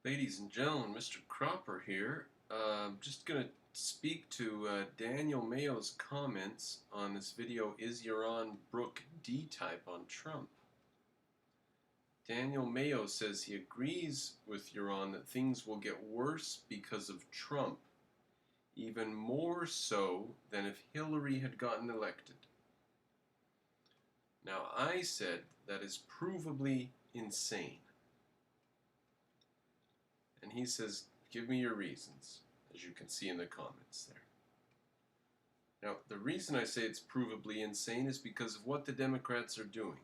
Ladies and gentlemen, Mr. Cropper here. Just going to speak to Daniel Mayo's comments on this video, Is Yaron Brook D-Type on Trump? Daniel Mayo says he agrees with Yaron that things will get worse because of Trump, even more so than if Hillary had gotten elected. Now, I said that is provably insane. And he says, give me your reasons, as you can see in the comments there. Now, the reason I say it's provably insane is because of what the Democrats are doing.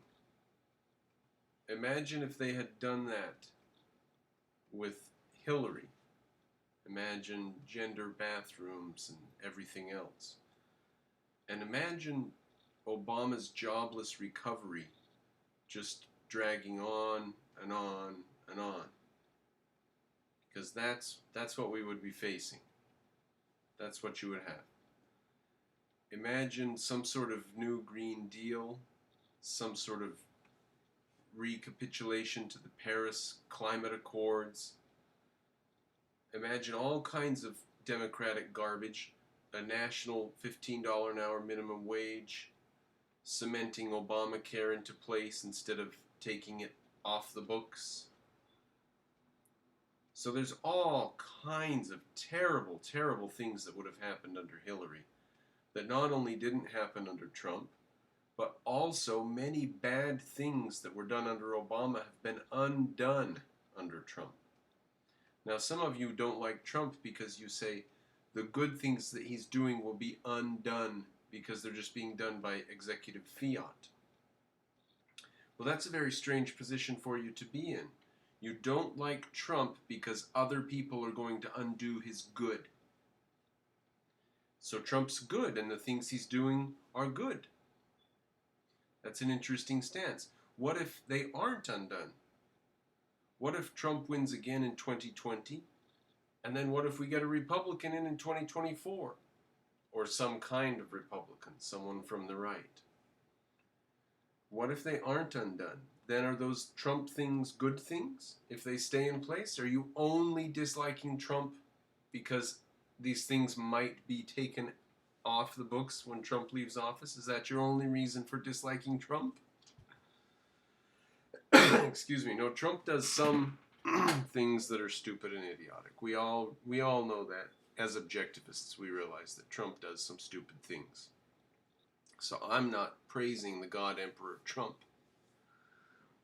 Imagine if they had done that with Hillary. Imagine gender bathrooms and everything else. And imagine Obama's jobless recovery just dragging on and on and on. Because that's what we would be facing. That's what you would have. Imagine some sort of new Green Deal, some sort of recapitulation to the Paris Climate Accords. Imagine all kinds of Democratic garbage, a national $15 an hour minimum wage, cementing Obamacare into place instead of taking it off the books. So there's all kinds of terrible, terrible things that would have happened under Hillary that not only didn't happen under Trump, but also many bad things that were done under Obama have been undone under Trump. Now, some of you don't like Trump because you say the good things that he's doing will be undone because they're just being done by executive fiat. Well, that's a very strange position for you to be in. You don't like Trump because other people are going to undo his good. So Trump's good and the things he's doing are good. That's an interesting stance. What if they aren't undone? What if Trump wins again in 2020? And then what if we get a Republican in 2024? Or some kind of Republican, someone from the right. What if they aren't undone? Then are those Trump things good things if they stay in place? Are you only disliking Trump because these things might be taken off the books when Trump leaves office? Is that your only reason for disliking Trump? Excuse me. No, Trump does some things that are stupid and idiotic. We all know that. As objectivists, we realize that Trump does some stupid things. So I'm not praising the God Emperor Trump.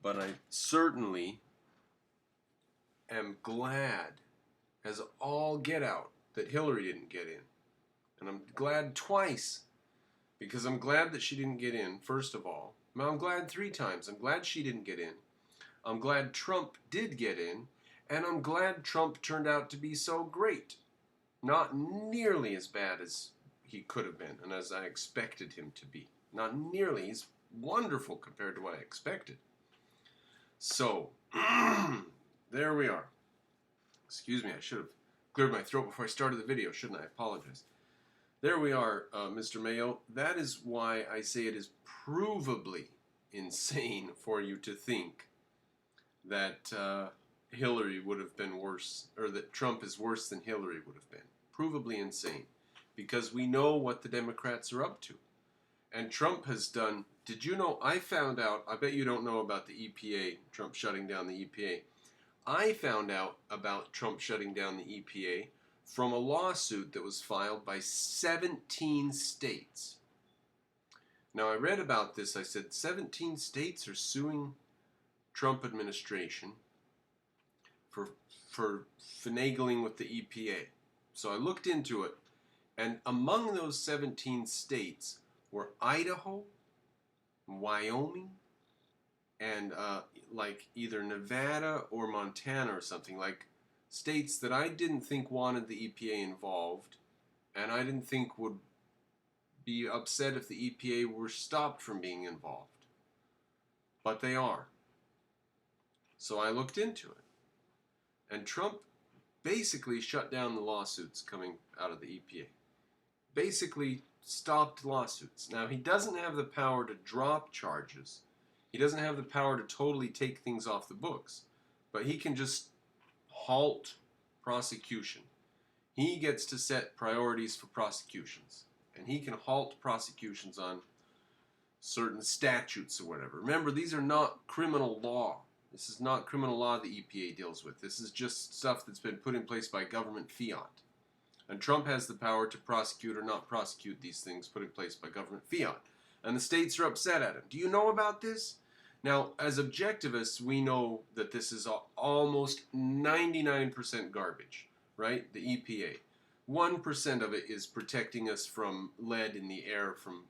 But I certainly am glad as all get out that Hillary didn't get in. And I'm glad twice, because I'm glad that she didn't get in, first of all. I'm glad 3 times. I'm glad she didn't get in. I'm glad Trump did get in. And I'm glad Trump turned out to be so great. Not nearly as bad as he could have been and as I expected him to be. Not nearly. He's wonderful compared to what I expected. So, there we are. Excuse me, I should have cleared my throat before I started the video, shouldn't I? I apologize. There we are, Mr. Mayo. That is why I say it is provably insane for you to think that Hillary would have been worse, or that Trump is worse than Hillary would have been. Provably insane. Because we know what the Democrats are up to. And Trump has done, did you know, I found out, I bet you don't know about the EPA, Trump shutting down the EPA. I found out about Trump shutting down the EPA from a lawsuit that was filed by 17 states. Now I read about this, I said 17 states are suing Trump administration for finagling with the EPA. So I looked into it, and among those 17 states were Idaho, Wyoming, and like either Nevada or Montana or something, like states that I didn't think wanted the EPA involved, and I didn't think would be upset if the EPA were stopped from being involved. But they are. So I looked into it. And Trump basically shut down the lawsuits coming out of the EPA. Basically stopped lawsuits. Now, he doesn't have the power to drop charges. He doesn't have the power to totally take things off the books. But he can just halt prosecution. He gets to set priorities for prosecutions. And he can halt prosecutions on certain statutes or whatever. Remember, these are not criminal law. This is not criminal law the EPA deals with. This is just stuff that's been put in place by government fiat. And Trump has the power to prosecute or not prosecute these things put in place by government fiat. And the states are upset at him. Do you know about this? Now, as objectivists, we know that this is almost 99% garbage, right? The EPA. 1% of it is protecting us from lead in the air from,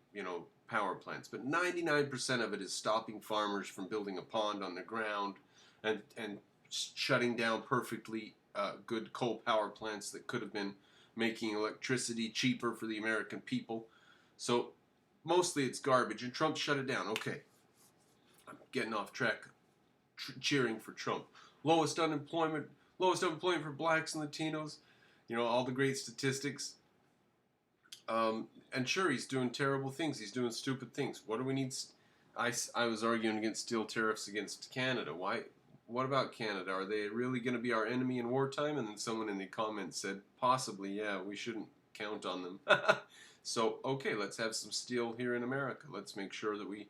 power plants. But 99% of it is stopping farmers from building a pond on the ground and shutting down perfectly good coal power plants that could have been making electricity cheaper for the American people. So mostly it's garbage, and Trump shut it down. Okay, I'm getting off track, cheering for Trump. Lowest unemployment for blacks and Latinos. All the great statistics. And sure, he's doing terrible things. He's doing stupid things. What do we need? I was arguing against steel tariffs against Canada. Why? What about Canada? Are they really going to be our enemy in wartime? And then someone in the comments said, possibly, yeah, we shouldn't count on them. So, okay, let's have some steel here in America. Let's make sure that we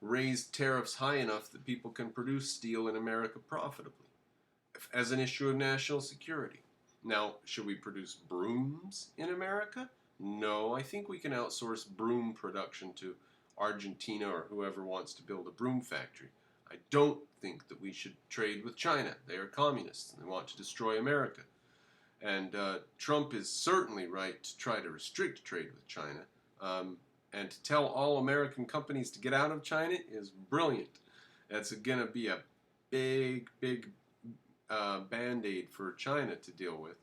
raise tariffs high enough that people can produce steel in America profitably as an issue of national security. Now, should we produce brooms in America? No, I think we can outsource broom production to Argentina or whoever wants to build a broom factory. I don't think that we should trade with China. They are communists and they want to destroy America. And Trump is certainly right to try to restrict trade with China. And to tell all American companies to get out of China is brilliant. That's going to be a big band-aid for China to deal with.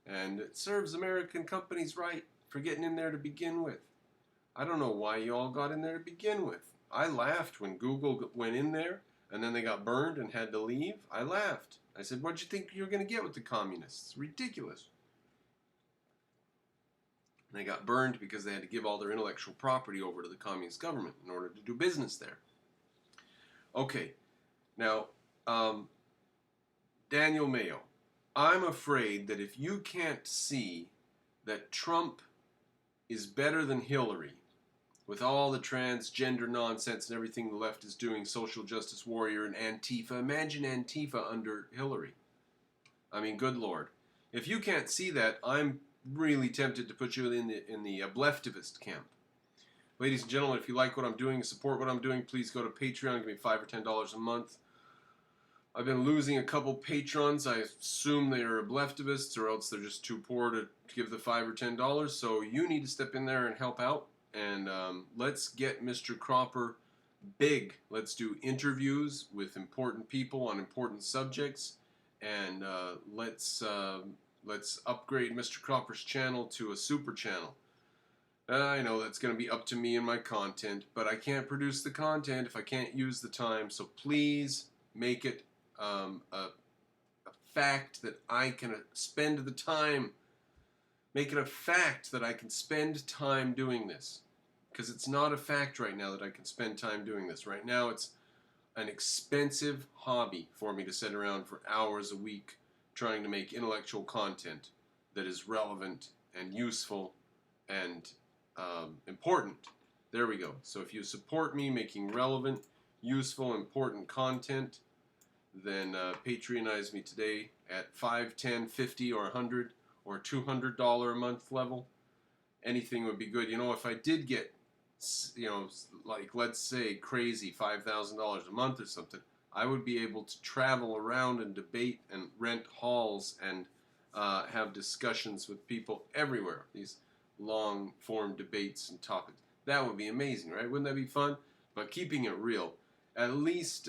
And it serves American companies right for getting in there to begin with. I don't know why you all got in there to begin with. I laughed when Google went in there and then they got burned and had to leave. I laughed. I said, what'd you think you were going to get with the communists? It's ridiculous. And they got burned because they had to give all their intellectual property over to the communist government in order to do business there. Okay, now, Daniel Mayo, I'm afraid that if you can't see that Trump is better than Hillary, with all the transgender nonsense and everything the left is doing, social justice warrior and Antifa. Imagine Antifa under Hillary. I mean, good Lord. If you can't see that, I'm really tempted to put you in the leftivist camp. Ladies and gentlemen, if you like what I'm doing, support what I'm doing, please go to Patreon. Give me $5 or $10 a month. I've been losing a couple patrons. I assume they are leftivists, or else they're just too poor to give the $5 or $10. So you need to step in there and help out. And let's get Mr. Cropper big. Let's do interviews with important people on important subjects, and let's upgrade Mr. Cropper's channel to a super channel. I know that's going to be up to me and my content, but I can't produce the content if I can't use the time. So please make it a fact that I can spend the time. Make it a fact that I can spend time doing this. Because it's not a fact right now that I can spend time doing this. Right now it's an expensive hobby for me to sit around for hours a week trying to make intellectual content that is relevant and useful and important. There we go. So if you support me making relevant, useful, important content, then patronize me today at $5, $10, $50, or $100 or $200 a month level. Anything would be good. If I did get, like let's say crazy $5,000 a month or something, I would be able to travel around and debate and rent halls and have discussions with people everywhere. These long form debates and topics. That would be amazing, right? Wouldn't that be fun? But keeping it real, at least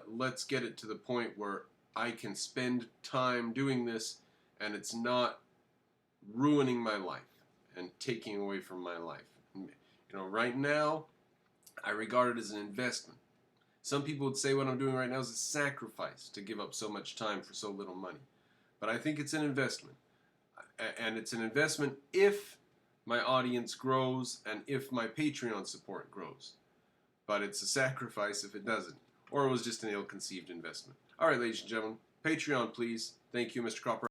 let's get it to the point where I can spend time doing this and it's not ruining my life and taking away from my life. Right now, I regard it as an investment. Some people would say what I'm doing right now is a sacrifice to give up so much time for so little money. But I think it's an investment. And it's an investment if my audience grows and if my Patreon support grows. But it's a sacrifice if it doesn't. Or it was just an ill-conceived investment. All right, ladies and gentlemen, Patreon, please. Thank you, Mr. Copper.